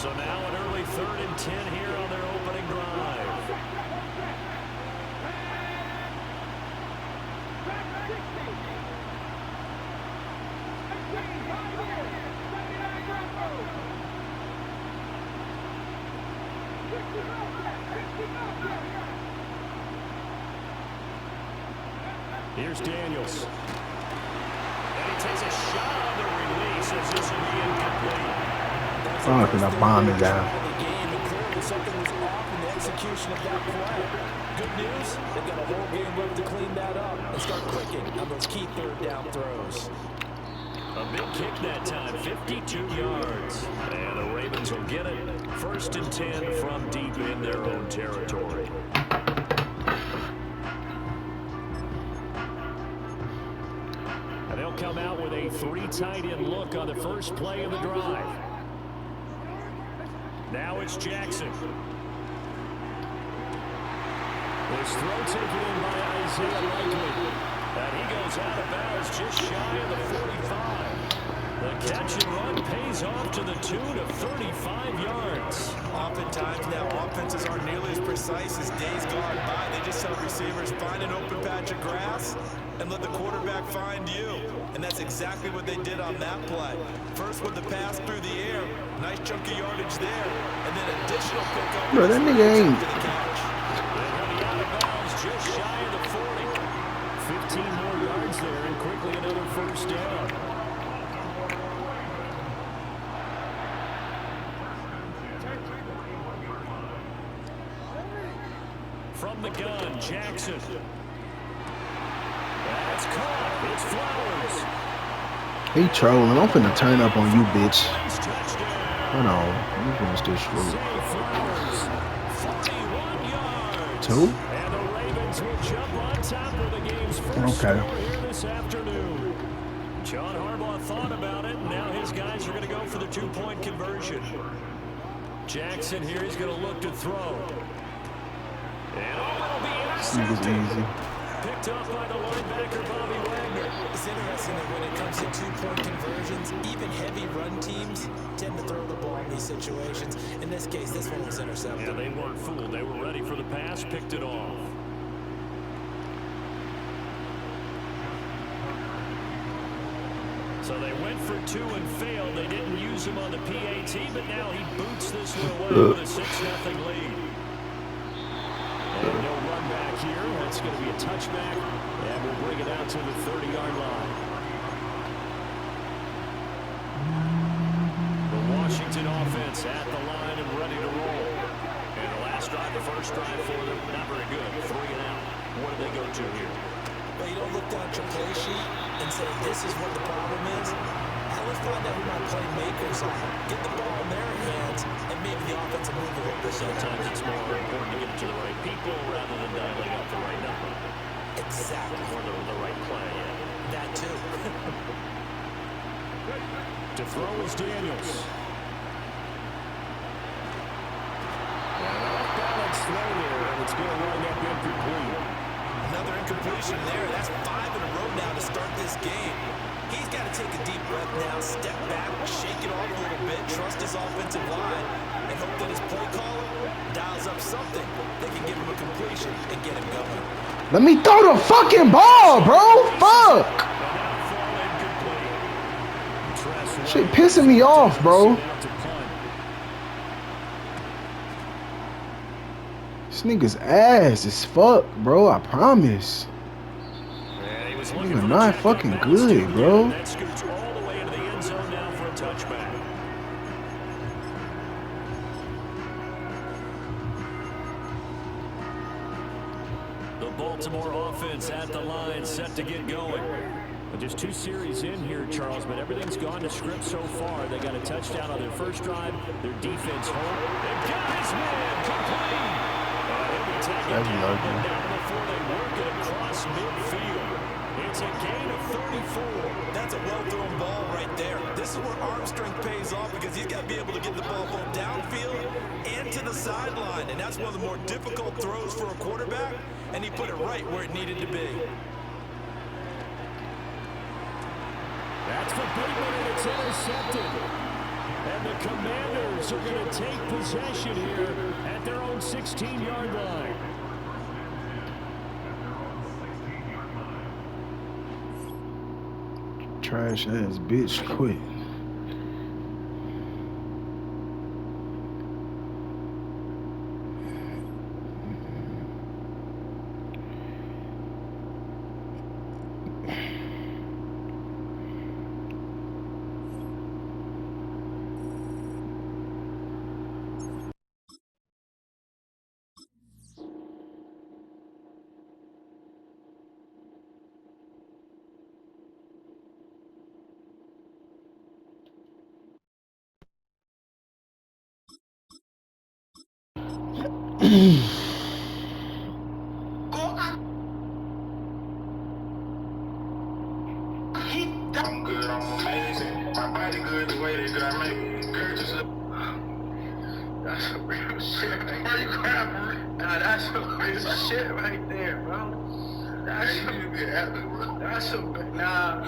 So now an early 3rd and 10 here on their opening drive. Here's Daniels. And he takes a shot on the release as this will be incomplete. Oh, because I bombed it down. Something was off in the execution of that play. Good news, they've got a whole game left to clean that up and start clicking on those key 3rd down throws. A big kick that time, 52 yards. And the Ravens will get it. 1st and 10 from deep in their own territory. And they'll come out with a 3 tight end look on the first play of the drive. Now it's Jackson. This throw taken in by Isaiah Likely. And he goes out of bounds just shy of the 45. The catch and run pays off to the tune of 35 yards. Oftentimes now offenses aren't nearly as precise as days gone by. They just tell receivers, find an open patch of grass and let the quarterback find you. And that's exactly what they did on that play. First with the pass through the air, nice chunk of yardage there, and then additional pickup. Bro, that nigga ain't. They're running out of bounds just shy of the 40. 15 more yards there and quickly another 1st down. From the gun, Jackson. That's caught. It's Flowers. He trolling. I'm finna turn up on you, bitch. Hold on. Let me finish this shit. 2? And the Ravens will jump on top of the game's first score here this afternoon. John Harbaugh thought about it, and now his guys are going to go for the 2-point conversion. Jackson here is going to look to throw. And it'll be intercepted. Picked up by the linebacker, Bobby Wagner. It's interesting that when it comes to 2-point conversions, even heavy run teams tend to throw the ball in these situations. In this case, this one was intercepted. Yeah, they weren't fooled. They were ready for the pass, picked it off. So they went for 2 and failed. They didn't use him on the PAT, but now he boots this one away with a 6-0 lead. And no run back here. That's going to be a touchback, and we'll bring it out to the 30-yard line. The Washington offense at the line and ready to roll. And the last drive, the first drive for them, not very good. 3 and out. What do they go to here? Well, you don't look down at your play sheet and say, this is what the problem is. Let's find out who my playmakers are. Get the ball in their hands, and maybe the offense will move a little bit. Sometimes it's more important to get it to the right people rather than dialing up the right number. Exactly. Or the right play, yeah. That too. To throw is Daniels. And off balance throw there, and it's going to wind up incomplete. Another incompletion there. That's 5 in a row now to start this game. He's got to take a deep breath now, step back, shake it off a little bit, trust his offensive line, and hope that his play caller dials up something that can give him a completion and get him going. Let me throw the fucking ball, bro. Fuck. Shit pissing me off, bro. This nigga's ass is fuck, bro. I promise. You're not fucking good, bro. That scoots all the way into the end zone now for a touchback. The Baltimore offense at the line, set to get going. Just 2 series in here, Charles, but everything's gone to script so far. They got a touchdown on their first drive. Their defense home. They've got his man complete. He'll be taken down before they work it across midfield. It's a gain of 34. That's a well-thrown ball right there. This is where arm strength pays off because he's got to be able to get the ball both downfield and to the sideline. And that's one of the more difficult throws for a quarterback, and he put it right where it needed to be. That's for Bateman, and it's intercepted. And the Commanders Bulldogs are going to take possession here at their own 16-yard line. Trash ass bitch quit. I'm good, I'm amazing. My body good the way they got me. Curtis, that's some real shit. Where you grabbing? Nah, that's some real shit right there, bro. That's some, nah,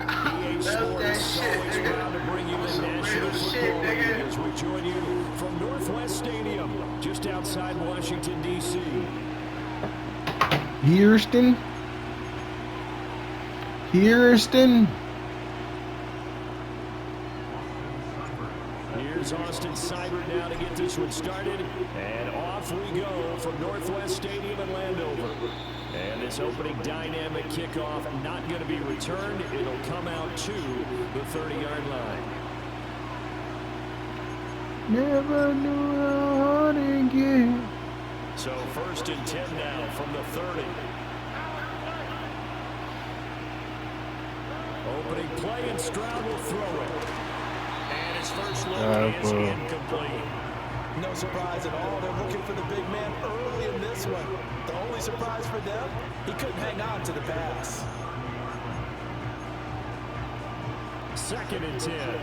EA Sports always proud to bring you the National Football League as we join you from Northwest Stadium, just outside Washington, D.C. Houston. Here's Austin Seibert now to get this one started. And off we go from Northwest Stadium in Landover. And this opening dynamic kickoff not going to be returned. It'll come out to the 30-yard line. Never knew how hard it get. So 1st and 10 now from the 30. Opening play, and Stroud will throw it. And his first look is incomplete. No surprise at all. They're looking for the big man early in this one. The only surprise for them, he couldn't hang on to the pass. 2nd and 10.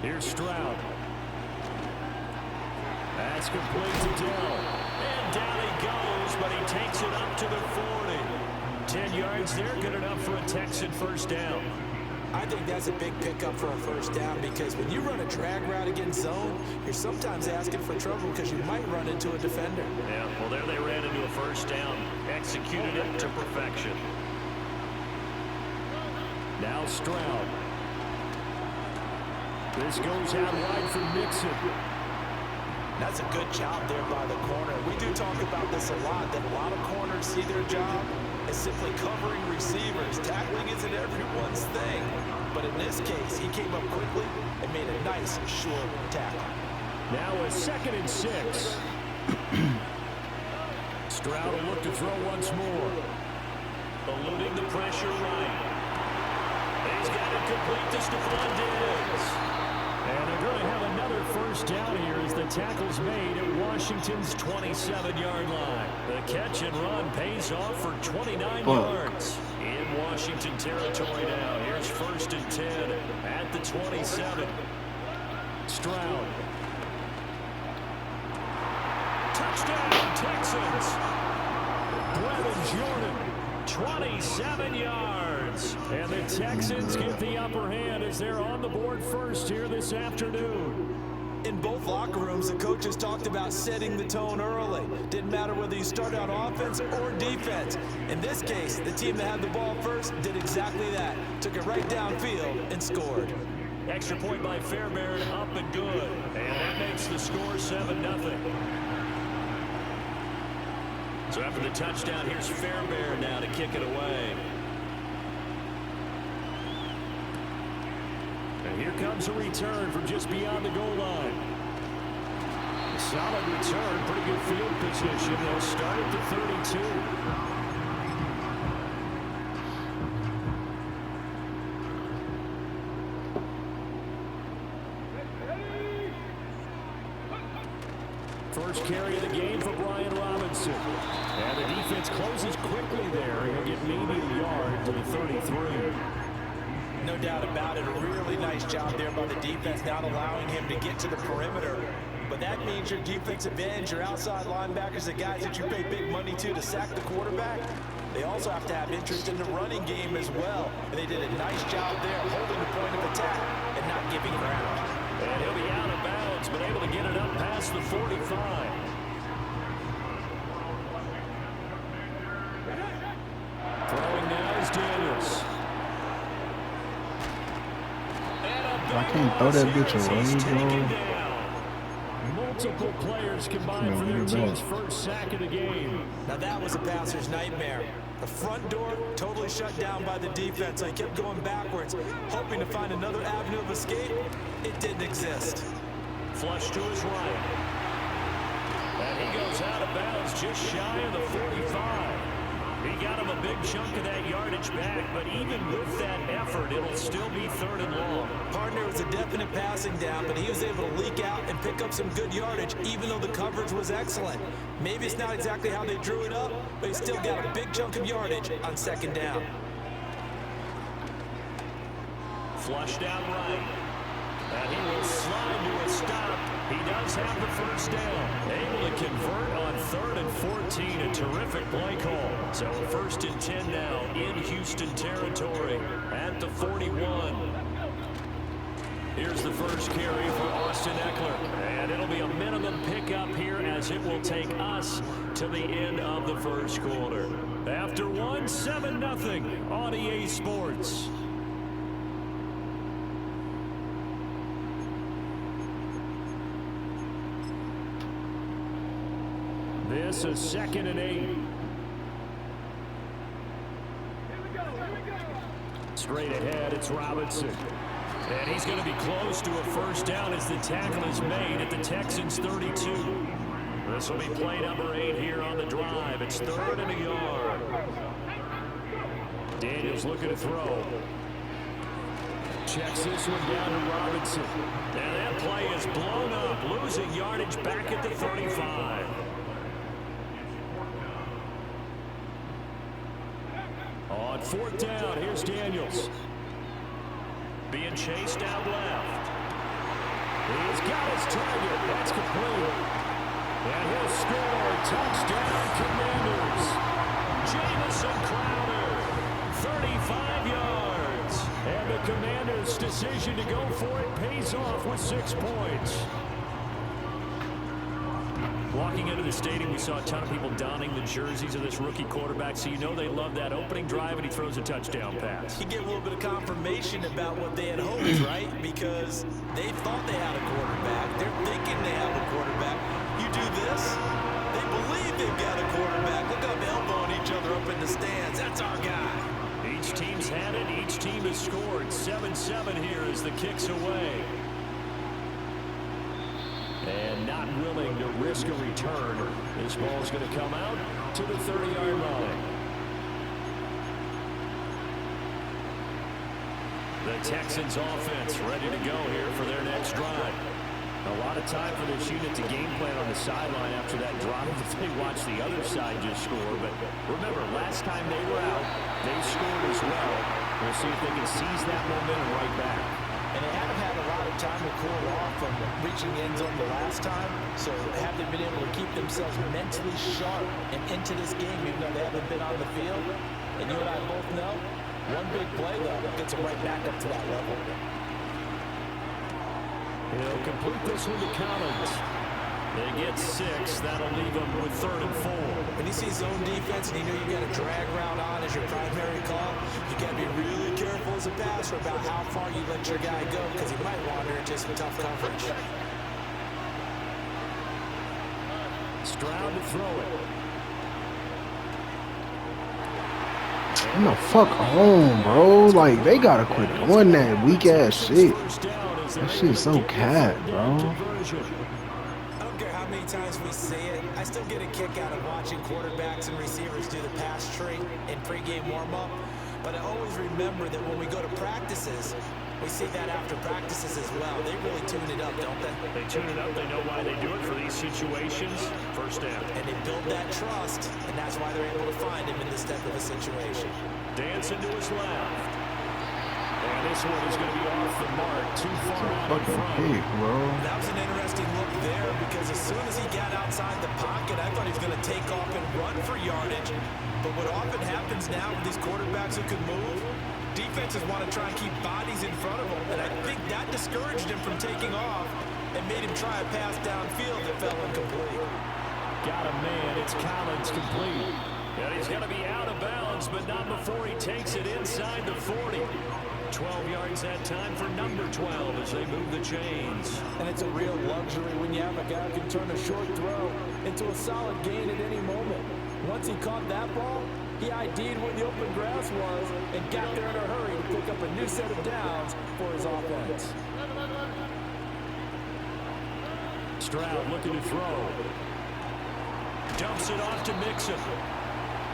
Here's Stroud. That's complete to Dell. And down he goes, but he takes it up to the 40. 10 yards there, good enough for a Texan first down. I think that's a big pickup for a first down because when you run a drag route against zone, you're sometimes asking for trouble because you might run into a defender. Yeah, well, there they ran into a first down. Executed it to perfection. Now Stroud. This goes out wide for Mixon. That's a good job there by the corner. We do talk about this a lot, that a lot of corners see their job as simply covering receivers. Tackling isn't everyone's thing. But in this case, he came up quickly and made a nice, short tackle. Now a 2nd and 6. Stroud will look to throw once more. Eluding the pressure right. He's got it complete to Stephon Diggs. And they're going to have another first down here as the tackle's made at Washington's 27-yard line. The catch and run pays off for 29 yards. In Washington territory now. Here's 1st and 10 at the 27. Stroud. Touchdown, Texans. Brevin Jordan, 27 yards. And the Texans get the upper hand as they're on the board first here this afternoon. In both locker rooms, the coaches talked about setting the tone early. Didn't matter whether you start out offense or defense. In this case, the team that had the ball first did exactly that. Took it right downfield and scored. Extra point by Fairbairn, up and good. And that makes the score 7-0. So after the touchdown, here's Fairbairn now to kick it away. And here comes a return from just beyond the goal line. A solid return, pretty good field position. They'll start at the 32. First carry of the game for Brian Robinson. And the defense closes quickly there. He'll get maybe a yard to the 33. No doubt about it. A really nice job there by the defense, not allowing him to get to the perimeter. But that means your defensive ends, your outside linebackers, the guys that you pay big money to sack the quarterback, they also have to have interest in the running game as well. And they did a nice job there holding the point of attack and not giving ground. And he'll be out of bounds, but able to get it up past the 45. Throwing now is Daniels. I can't throw that bitch away, bro. Multiple players combined for their team's first sack of the game. Now that was a passer's nightmare. The front door totally shut down by the defense. I kept going backwards, hoping to find another avenue of escape. It didn't exist. Flush to his right. And he goes out of bounds just shy of the 45. He got him a big chunk of that yardage back, but even with that effort, it'll still be 3rd and long. Partner was a definite passing down, but he was able to leak out and pick up some good yardage, even though the coverage was excellent. Maybe it's not exactly how they drew it up, but he still got a big chunk of yardage on 2nd down. Flushed out right. And he will slide to a stop. He does have the first down. Able to convert on 3rd and 14. A terrific play call. So 1st and 10 now in Houston territory at the 41. Here's the first carry for Austin Eckler. And it'll be a minimum pickup here as it will take us to the end of the first quarter. After 1, 7-0 on EA Sports. This is 2nd and 8. Straight ahead, it's Robinson. And he's going to be close to a first down as the tackle is made at the Texans' 32. This will be play number 8 here on the drive. It's 3rd and a yard. Daniels looking to throw. Checks this one down to Robinson. And that play is blown up, losing yardage back at the 35. On 4th down, here's Daniels. Being chased out left. He's got his target. That's complete. And he'll score. Touchdown, Commanders. Jamison Crowder, 35 yards. And the Commanders' decision to go for it pays off with 6 points. Walking into the stadium, we saw a ton of people donning the jerseys of this rookie quarterback, so you know they love that opening drive, and he throws a touchdown pass. You get a little bit of confirmation about what they had hoped, right? Because they thought they had a quarterback. They're thinking they have a quarterback. You do this, they believe they've got a quarterback. Look up, elbowing each other up in the stands. That's our guy. Each team's had it. Each team has scored. 7-7 here as the kick's away. And not willing to risk a return. This ball's going to come out to the 30-yard line. The Texans offense ready to go here for their next drive. A lot of time for this unit to game plan on the sideline after that drive if they watch the other side just score. But remember, last time they were out, they scored as well. We'll see if they can seize that momentum right back. And they haven't had a lot of time to cool off from reaching the end zone the last time, so have they been able to keep themselves mentally sharp and into this game, even though they haven't been on the field? And you and I both know, one big play, though, gets them right back up to that level. He'll complete this one to Collins. They get 6. That'll leave them with 3rd and 4. When you see zone defense and you know you got a drag route on as your primary call, you got to be really careful as a passer about how far you let your guy go because he might wander into some tough coverage. Stroud to throw it. Get the fuck home, bro. Like, they gotta quit doing that weak ass shit. That shit's so cat, bro. Many times we see it, I still get a kick out of watching quarterbacks and receivers do the pass tree in pregame warm-up, but I always remember that when we go to practices, we see that after practices as well. They really tune it up, don't they? They tune it up. They know why they do it for these situations. First down. And they build that trust, and that's why they're able to find him in this type of a situation. Dancing to his left. And this one is going to be off the mark. Too far out in front. Pick, bro. That was an interesting look there because as soon as he got outside the pocket, I thought he was going to take off and run for yardage. But what often happens now with these quarterbacks who can move, defenses want to try and keep bodies in front of them. And I think that discouraged him from taking off and made him try a pass downfield that fell incomplete. Got a man. It's Collins complete. And he's going to be out of bounds, but not before he takes it inside the 40. 12 yards that time for number 12 as they move the chains. And it's a real luxury when you have a guy who can turn a short throw into a solid gain at any moment. Once he caught that ball, he ID'd where the open grass was and got there in a hurry to pick up a new set of downs for his offense. Stroud looking to throw. Dumps it off to Mixon.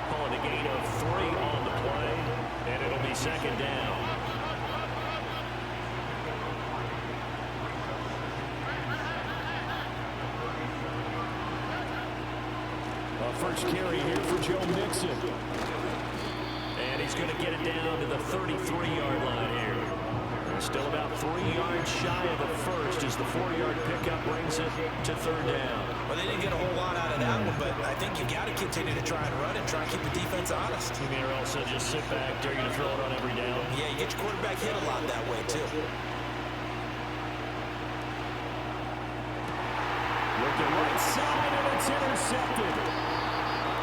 Calling a gain of 3 on the play, and it'll be second down. First carry here for Joe Mixon. And he's going to get it down to the 33-yard line here. Still about 3 yards shy of the first as the 4-yard pickup brings it to third down. Well, they didn't get a whole lot out of that one, but I think you got to continue to try and run and try and keep the defense honest. You mean or else they'll just sit back, they're going to throw it on every down? Yeah, you get your quarterback hit a lot that way, too. Looking right side, and it's intercepted.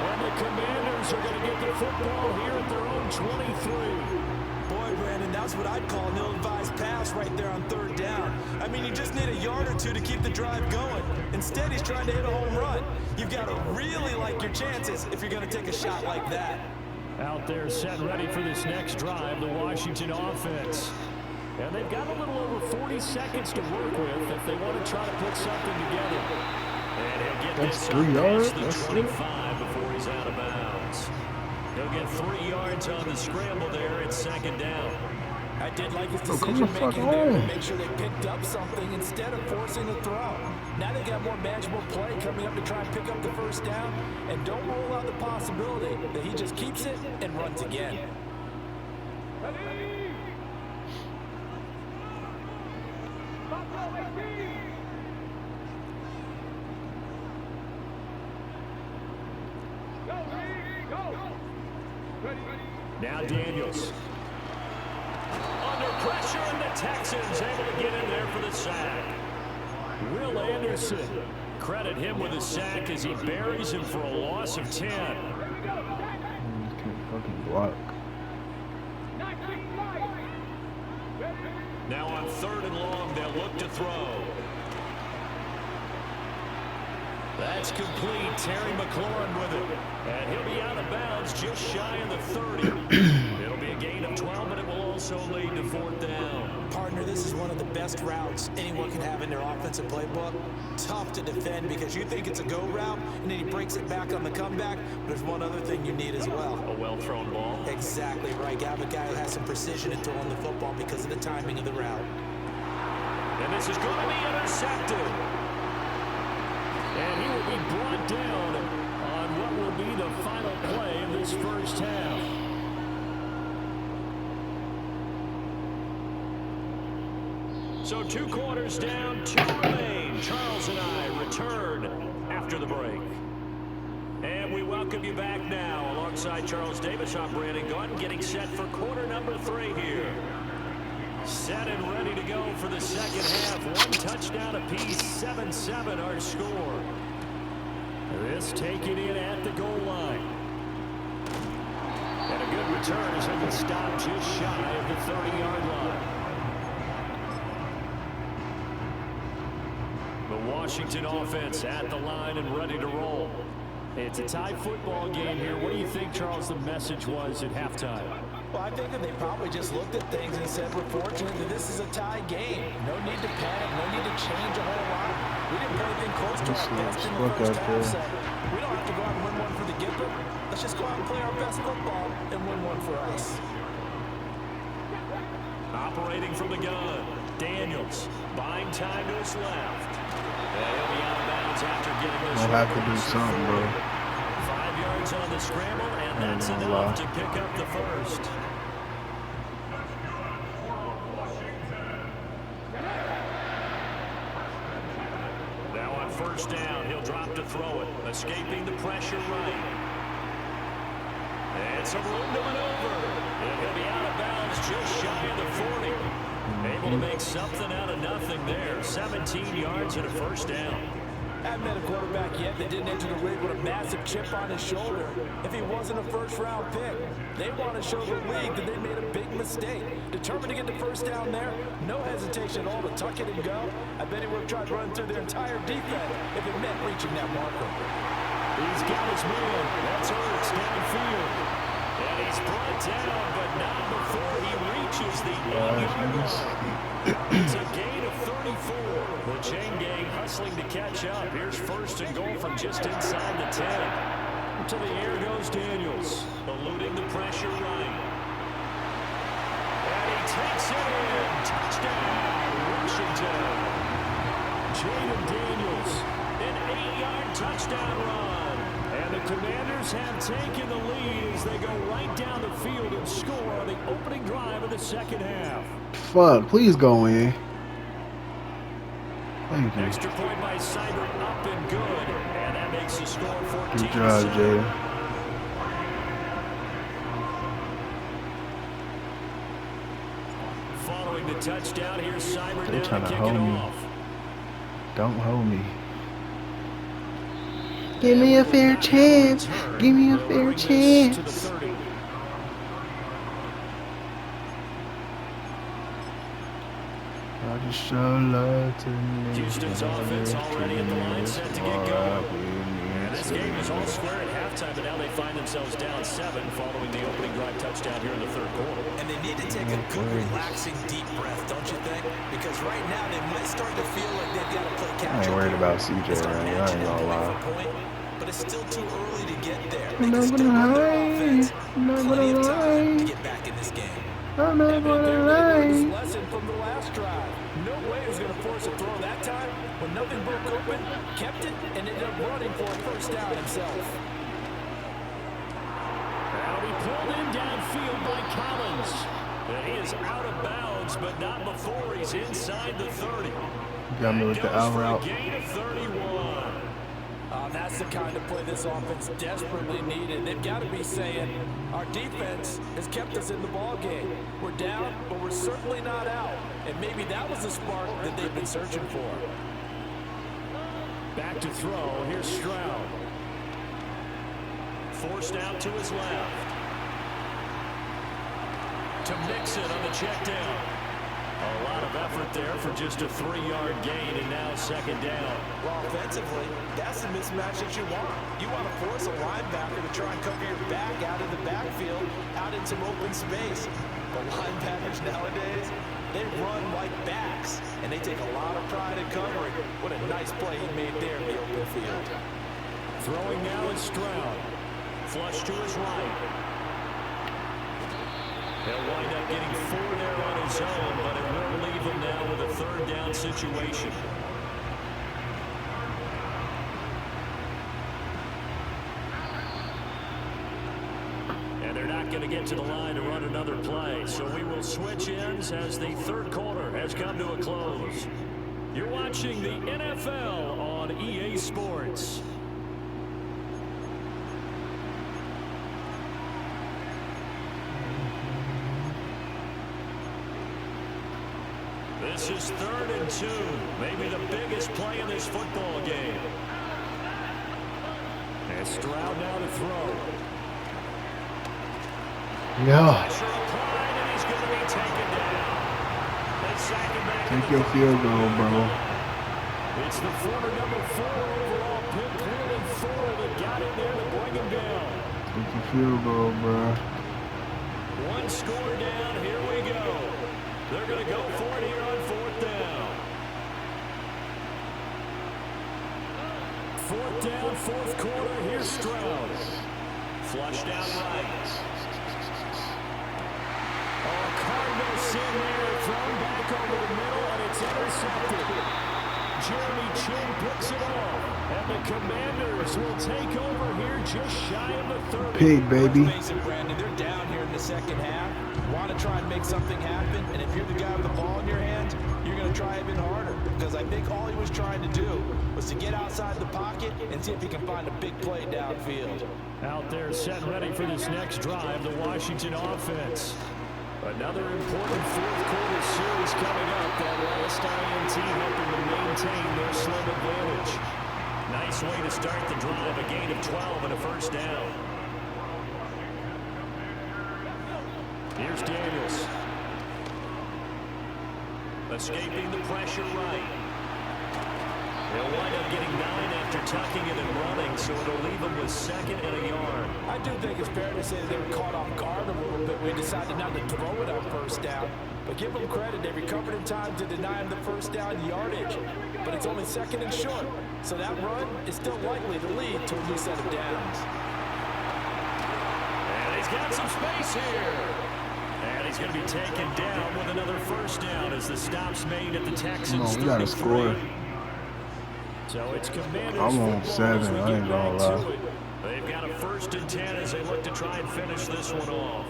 And the Commanders are going to get the football here at their own 23. Boy, Brandon, that's what I'd call an ill-advised pass right there on third down. I mean, you just need a yard or two to keep the drive going. Instead, he's trying to hit a home run. You've got to really like your chances if you're going to take a shot like that. Out there set ready for this next drive, the Washington offense. And they've got a little over 40 seconds to work with if they want to try to put something together. And he'll get That's this 3 yards. the 25 before he's out of bounds. He'll get 3 yards on the scramble there. It's second down. I did like his decision-making there to make sure they picked up something instead of forcing the throw. Now they got more manageable play coming up to try and pick up the first down, and don't rule out the possibility that he just keeps it and runs again. Now Daniels. Under pressure, and the Texans able to get in there for the sack. Will Anderson. Credit him with a sack as he buries him for a loss of 10. Can't fucking block. Now on third and long, they'll look to throw. That's complete. Terry McLaurin with it. And he'll be out of bounds just shy of the 30. It'll be a gain of 12, but it will also lead to fourth down. Partner, this is one of the best routes anyone can have in their offensive playbook. Tough to defend because you think it's a go route, and then he breaks it back on the comeback. But there's one other thing you need as well. A well-thrown ball. Exactly right. You have a guy who has some precision in throwing the football because of the timing of the route. And this is going to be intercepted. And he will be brought down on what will be the final play of this first half. So 2 quarters down, 2 remain. Charles and I return after the break. And we welcome you back now alongside Charles Davis. I'm Brandon Gordon getting set for quarter number 3 here. Set and ready to go for the second half. 1 touchdown apiece, 7-7 our score. This taken in at the goal line. And a good return as he can stop just shy of the 30-yard line. The Washington offense at the line and ready to roll. It's a tie football game here. What do you think, Charles, the message was at halftime? Well, I think that they probably just looked at things and said, we're fortunate that this is a tie game. No need to panic, no need to change a whole lot. We didn't play anything close to our best in the first half, so we don't have to go out and win one for the Gipper. Let's just go out and play our best football and win one for us. Operating from the gun, Daniels buying time to his left. And he'll be out of bounds after getting this. I'll have to do something, bro. 5 yards on the scramble, and that's enough to pick up the first. first down. He'll drop to throw it, escaping the pressure right. And some room to maneuver. They're going to be out of bounds just shy of the 40. Able to make something out of nothing there. 17 yards and a first down. Haven't met a quarterback yet that didn't enter the rig with a massive chip on his shoulder. If he wasn't a first-round pick, they want to show the league that they made a big mistake. Determined to get the first down there, no hesitation at all to tuck it and go. I bet he would have tried running through their entire defense if it meant reaching that marker. He's got his man. That's Ertz downfield. And he's brought down, but not before he reaches the 8-yard line. It's a gain of 34. The chain gang hustling to catch up. Here's first and goal from just inside the 10. To the air goes Daniels, eluding the pressure right. And he takes it in. Touchdown, Washington. Jayden Daniels, an 8-yard touchdown run. And the Commanders have taken the lead as they go right down the field and score on the opening drive of the second half. Fuck, please go in. Thank you. Extra point by Cyber up and good. And that makes the score 14-7. Good job, Jayden. Following the touchdown, here's Cyber They're down trying to to kick it hold me. off. Don't hold me. Give me a fair chance. Give me a fair chance. I just show love to me. Houston's offense already at the line, set to get going. And this game was all square at halftime, but now they find themselves down 7 following the opening drive touchdown here in the third quarter. And they need to take a good, relaxing, deep breath, don't you think? Because right now they might start to feel like they've got to play catch-up. I ain't worried about CJ, man. I ain't gonna lie. But it's still too early to get there. I'm not gonna lie. I'm not gonna lie. To get back in this game. I'm not gonna lie. Lesson from the last drive. No way he was going to force a throw that time. When nothing broke open, kept it, and ended up running for a first down himself. That'll be pulled in downfield by Collins. And he is out of bounds, but not before he's inside the 30. Got me with the out route. Gain of 31. That's the kind of play this offense desperately needed. They've got to be saying, our defense has kept us in the ball game. We're down, but we're certainly not out. And maybe that was the spark that they've been searching for. Back to throw. Here's Stroud. Forced out to his left. To Mixon on the check down. A lot of effort there for just a 3-yard gain, and now second down. Well, offensively, that's the mismatch that you want. You want to force a linebacker to try and cover your back out in the backfield, out in some open space. But linebackers nowadays, they run like backs, and they take a lot of pride in covering. What a nice play he made there in the open field. Throwing now is Stroud. Flush to his right. He'll wind up getting 4 there on his own, but it will leave him now with a third down situation. And they're not going to get to the line to run another play, so we will switch ends as the third quarter has come to a close. You're watching the NFL on EA Sports. This is 3rd and 2, maybe the biggest play in this football game. And Stroud now to throw. Yeah. Pressure applied, and he's going to be taken down. They sack him back. Take your field goal, bro. It's the former number 4 overall pick, Cleveland Ford, that got in there to bring him down. Take your field goal, bro. 1 score down, here we go. They're going to go for it here on 4th down. 4th down, 4th quarter. Here's Stroud. Flush down right. Oh, Cardinals in there, thrown back over the middle, and it's intercepted. Jeremy Chin picks it off, and the Commanders will take over here just shy of the 30. Pig, baby. Mason, Brandon, they're down here in the second half. Want to try and make something happen, and if you're the guy with the ball in your hands, you're going to try even harder. because I think all he was trying to do was to get outside the pocket and see if he can find a big play downfield. Out there set ready for this next drive, the Washington offense. Another important fourth quarter series coming up. That last INT helping to maintain their slim advantage. Nice way to start the drive, a gain of 12 and a first down. Here's Daniels. Escaping the pressure right. They'll wind up getting 9 after tucking it and running, so it'll leave them with 2nd and a yard. I do think it's fair to say that they were caught off guard a little bit. We decided not to throw it on first down. But give them credit, they recovered in time to deny him the first down yardage. But it's only 2nd and short, so that run is still likely to lead to a new set of downs. And he's got some space here. And he's going to be taken down with another first down as the stop's made at the Texans. We got to score. So it's Commanders. I'm on 7. I ain't gonna lie. They've got a 1st and 10 as they look to try and finish this one off.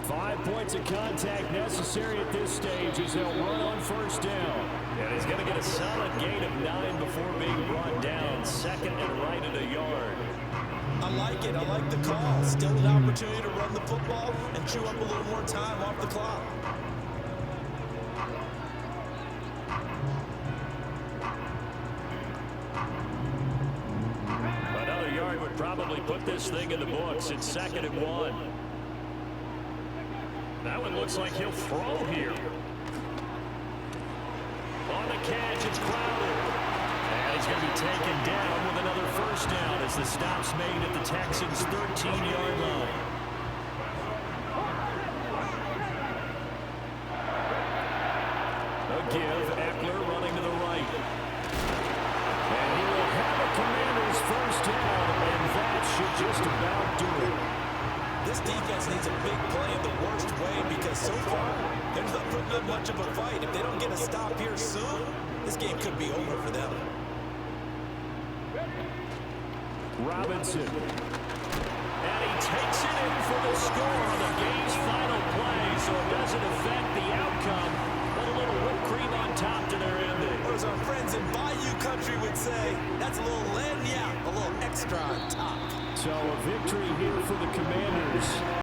Five points of contact necessary at this stage as they'll run on first down. And he's going to get a solid gain of 9 before being brought down. 2nd and right at a yard. I like it. I like the call. Still an opportunity to run the football and chew up a little more time off the clock. Another yard would probably put this thing in the books. It's 2nd and 1. That one looks like he'll throw here. On the catch, it's Crowder. And he's going to be taken down with another first down as the stop's made at the Texans' 13-yard line. A give, Eckler running to the right. And he will have a Commanders first down, and that should just about do it. This defense needs a big play in the worst way because so far, they're not putting up much of a fight. If they don't get a stop here soon, this game could be over for them. Robinson. And he takes it in for the score on the game's final play, so it doesn't affect the outcome, but a little whipped cream on top to their ending. Or as our friends in Bayou Country would say, that's a little lagniappe, a little extra on top. So a victory here for the Commanders.